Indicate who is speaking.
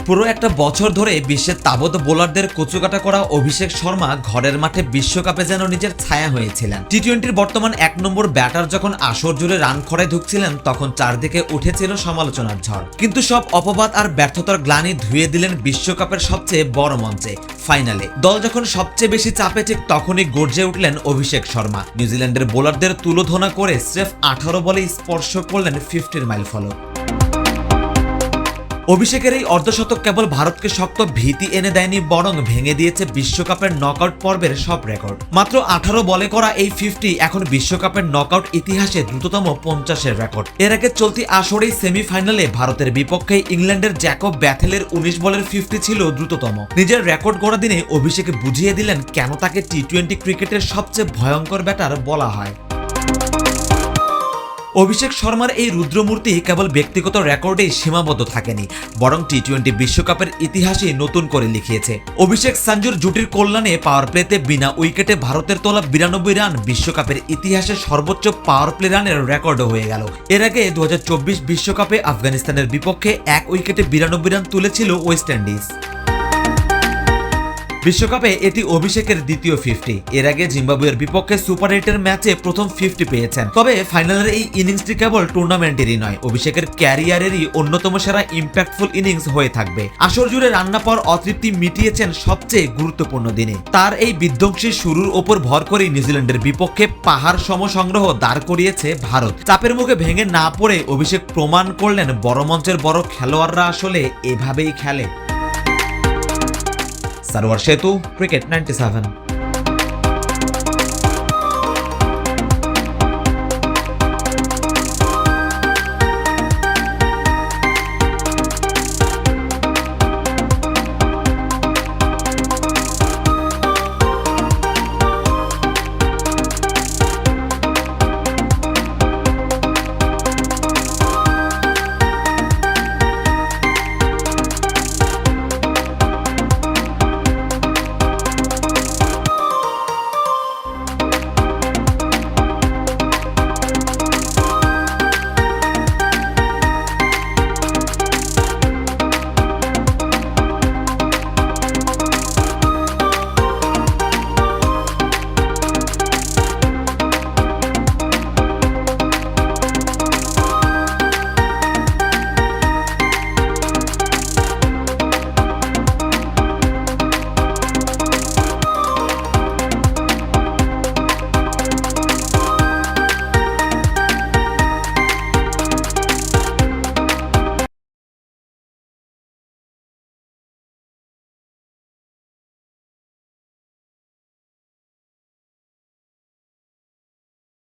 Speaker 1: পুরো একটা বছর ধরে বিশ্বের তাবৎ বোলারদের কচুকাটা করা অভিষেক শর্মা ঘরের মাঠে বিশ্বকাপে যেন নিজের ছায়া হয়েছিলেন। টি-20-র বর্তমান 1 নম্বর ব্যাটার যখন আসর জুড়ে রান খরায় ঢুকছিলেন তখন চারদিকে উঠেছিল সমালোচনার ঝড়, কিন্তু সব অপবাদ আর ব্যর্থতার গ্লানি ধুয়ে দিলেন বিশ্বকাপের সবচেয়ে বড় মঞ্চে, ফাইনালে। দল যখন সবচেয়ে বেশি চাপে ঠিক তখনই গর্জে উঠলেন অভিষেক শর্মা। নিউজিল্যান্ডের বোলারদের তুলোধনা করে স্রেফ 18 বলে স্পর্শ করলেন 50 মাইল ফলক। অভিষেকের এই অর্ধশতক কেবল ভারতকে শক্ত ভীতি এনে দেয়নি, বরং ভেঙে দিয়েছে বিশ্বকাপের নকআউট পর্বের সব রেকর্ড। মাত্র 18 বলে করা এই 50 এখন বিশ্বকাপের নকআউট ইতিহাসে দ্রুততম 50-এর রেকর্ড। এর আগে চলতি আসরেই সেমিফাইনালে ভারতের বিপক্ষে ইংল্যান্ডের জ্যাকব ব্যাথেলের 19 বলের 50 ছিল দ্রুততম। নিজের রেকর্ড গড়া দিনে অভিষেক বুঝিয়ে দিলেন কেন তাকে টি-20 ক্রিকেটের সবচেয়ে ভয়ঙ্কর ব্যাটার বলা হয়। অভিষেক শর্মার এই রুদ্রমূর্তি কেবল ব্যক্তিগত রেকর্ডেই সীমাবদ্ধ থাকেনি, বরং টি-20 বিশ্বকাপের ইতিহাসই নতুন করে লিখিয়েছে। অভিষেক সঞ্জুর জুটির কল্যাণে পাওয়ার প্লেতে বিনা উইকেটে ভারতের তোলা 92 রান বিশ্বকাপের ইতিহাসে সর্বোচ্চ পাওয়ার প্লে রানের রেকর্ডও হয়ে গেল। এর আগে 2024 বিশ্বকাপে আফগানিস্তানের বিপক্ষে 1 উইকেটে 92 রান তুলেছিল ওয়েস্ট ইন্ডিজ। বিশ্বকাপে এটি অভিষেকের দ্বিতীয় 50। এর আগে জিম্বাবুয়ের বিপক্ষে সুপার 8-এর ম্যাচে প্রথম 50 পেয়েছেন। তবে ফাইনালের এই ইনিংসটি কেবল টুর্নামেন্টেরই নয়, অভিষেকের ক্যারিয়ারেরই অন্যতম সেরা ইম্প্যাক্টফুল ইনিংস হয়ে থাকবে। আসর জুড়ে রান্না পাওয়ার অতৃপ্তি মিটিয়েছেন সবচেয়ে গুরুত্বপূর্ণ দিনে। তার এই বিধ্বংসী শুরুর ওপর ভর করেই নিউজিল্যান্ডের বিপক্ষে পাহাড় সম সংগ্রহ দাঁড় করিয়েছে ভারত। চাপের মুখে ভেঙে না পড়ে অভিষেক প্রমাণ করলেন বড় মঞ্চের বড় খেলোয়াড়রা আসলে এভাবেই খেলে। সারোয়ার সেতু, ক্রিকেট 97।